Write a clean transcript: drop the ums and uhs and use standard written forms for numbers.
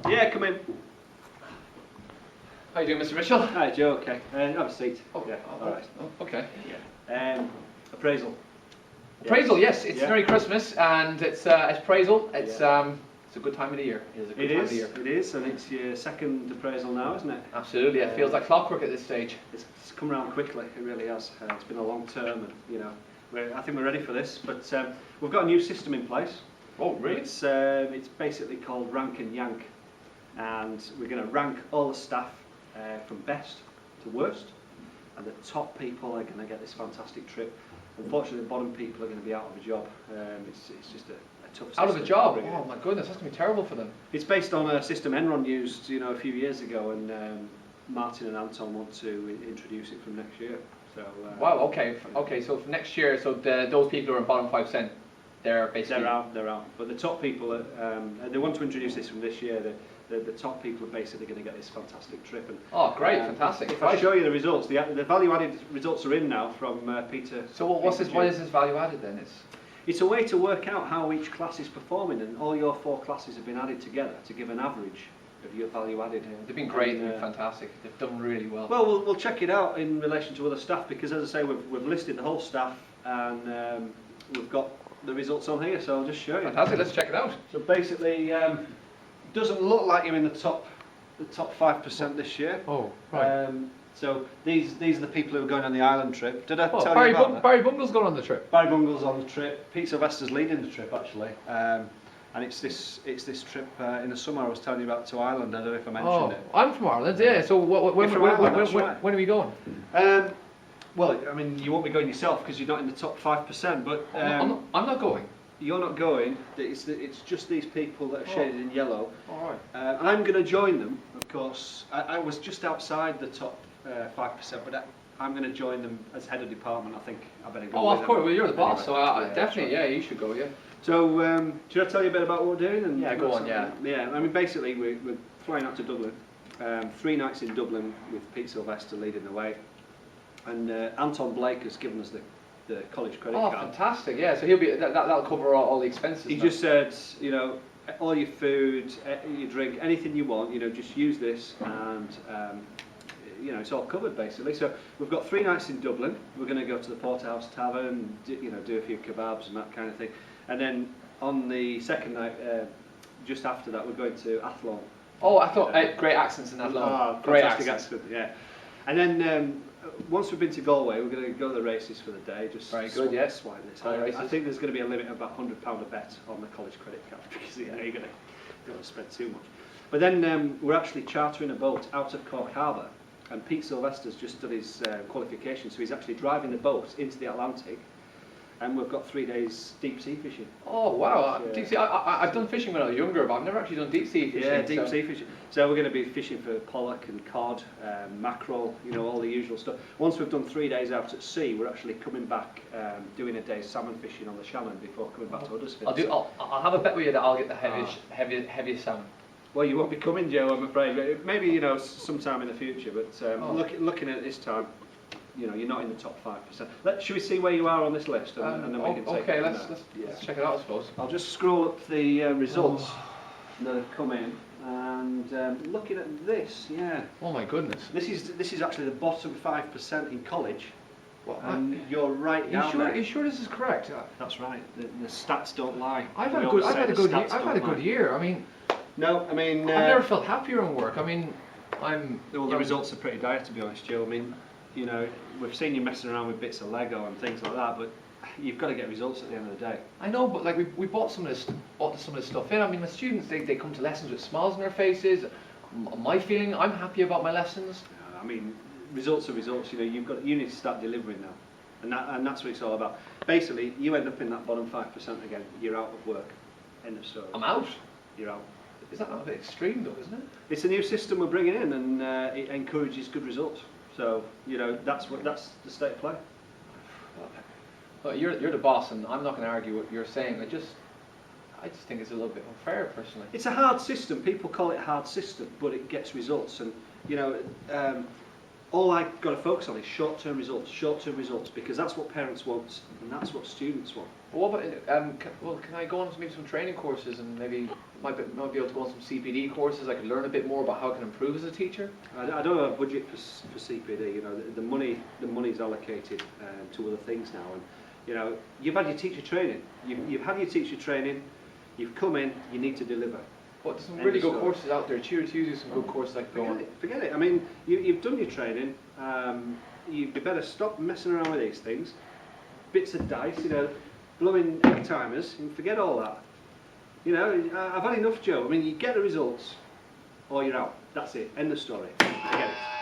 Yeah, come in. How you doing, Mr. Mitchell? Hi, Joe. Okay. Have a seat. Oh, yeah. oh, All right. oh, okay. Yeah. Appraisal. Appraisal, yes. It's Yeah. Merry Christmas, and it's appraisal. It's a good time of the year. It is a good time of the year. It is, and it's your second appraisal now, isn't it? Absolutely. It feels like clockwork at this stage. It's come around quickly. It really has. It's been a long term, and I think we're ready for this. But we've got a new system in place. Oh, really? It's basically called Rank and Yank, and we're going to rank all the staff from best to worst, and the top people are going to get this fantastic trip. Unfortunately, the bottom people are going to be out of a job. It's just a tough system. Out of a job? Oh my goodness, that's going to be terrible for them. It's based on a system Enron used, a few years ago, and Martin and Anton want to introduce it from next year. So. Wow. Okay. Okay. So for next year, so those people who are in bottom 5%, they're basically they're out. But the top people, they want to introduce this from this year. The top people are basically going to get this fantastic trip. And, oh, great, fantastic! If I show you the results, the value-added results are in now from Peter. So what is this value-added then? It's a way to work out how each class is performing, and all your 4 classes have been added together to give an average of your value-added. Yeah, they've been great, they've been fantastic. They've done really well. Well, we'll check it out in relation to other staff, because as I say, we've listed the whole staff, and we've got the results on here. So I'll just show you. Fantastic! Let's check it out. So basically. Doesn't look like you're in the top 5% this year. Oh, right. So these are the people who are going on the island trip. Did I tell Barry you about that? Barry Bungall's going on the trip. Barry Bungall's on the trip. Pete Sylvester's leading the trip actually, and it's this trip in the summer I was telling you about to Ireland. I don't know if I mentioned it. I'm from Ireland. Yeah. So when are we going? Well, I mean, you won't be going yourself because you're not in the top 5%. But I'm not going. You're not going. It's just these people that are shaded in yellow. All right. I'm going to join them, of course. I was just outside the top 5%, but I'm going to join them as head of department. I think I better go. Oh, with of course. them. Well, you're the boss, so definitely, right. yeah, you should go. Yeah. So, should I tell you a bit about what we're doing? And yeah, go on. Yeah. Yeah. I mean, basically, we're flying out to Dublin. 3 nights in Dublin with Pete Sylvester leading the way, and Anton Blake has given us the college credit card. Oh, fantastic! Yeah, so he'll be that'll cover all the expenses. He just said, all your food, your drink, anything you want, just use this, and it's all covered basically. So we've got 3 nights in Dublin. We're going to go to the Porterhouse Tavern, do a few kebabs and that kind of thing, and then on the second night, just after that, we're going to Athlone. Oh, I thought great accents in Athlone. Oh, great fantastic accent. Yeah, and then. Once we've been to Galway, we're going to go to the races for the day. Just very good, yes. Swipe this. I think there's going to be a limit of about £100 a bet on the college credit card because you're going to spend too much. But then we're actually chartering a boat out of Cork Harbour, and Pete Sylvester's just done his qualification, so he's actually driving the boat into the Atlantic. And we've got 3 days deep sea fishing. Oh wow! Deep sea. I've done fishing when I was younger, but I've never actually done deep sea fishing. Yeah, deep sea fishing. So we're going to be fishing for pollock and cod, mackerel, all the usual stuff. Once we've done 3 days out at sea, we're actually coming back, doing a day's salmon fishing on the Shannon before coming back to Huddersfield. I'll have a bet with you that I'll get the heaviest salmon. Well, you won't be coming, Joe, I'm afraid. Maybe sometime in the future, but looking at this time. You're not in the top 5%. Should we see where you are on this list, and then we can take okay, it. Let's check it out, I suppose. I'll just scroll up the results that have come in, and looking at this, yeah. Oh my goodness. This is actually the bottom 5% in college. Well, and you're right down there. Are you sure this is correct? That's right. The stats don't lie. I've had a good year. I mean. No, I mean. I've never felt happier in work. I mean, Well, the results are pretty dire, to be honest, Joe. I mean. We've seen you messing around with bits of Lego and things like that, but you've got to get results at the end of the day. I know, but like we bought some of this stuff in. I mean, the students they come to lessons with smiles on their faces. My feeling, I'm happy about my lessons. I mean, results are results. You need to start delivering now, and that's what it's all about. Basically, you end up in that bottom 5% again. You're out of work. End of story. I'm out. You're out. Is that not a bit extreme though, isn't it? It's a new system we're bringing in, and it encourages good results. So that's the state of play. Well, you're the boss, and I'm not going to argue what you're saying. I just think it's a little bit unfair, personally. It's a hard system. People call it a hard system, but it gets results. And all I've got to focus on is short-term results, because that's what parents want, and that's what students want. Well, what about, can I go on to maybe some training courses and maybe might be able to go on some CPD courses. I could learn a bit more about how I can improve as a teacher. I don't have a budget for CPD. You know, the money's allocated to other things now, and you know, you've had your teacher training. You've had your teacher training. You've come in. You need to deliver. But there's some really good courses out there. Cheers to you, some good courses I could go on. Forget it. I mean, you've done your training. You better stop messing around with these things. Bits of dice, you know, blowing egg timers, and forget all that. You know, I've had enough, Joe. I mean, you get the results, or you're out. That's it. End of story. Forget it.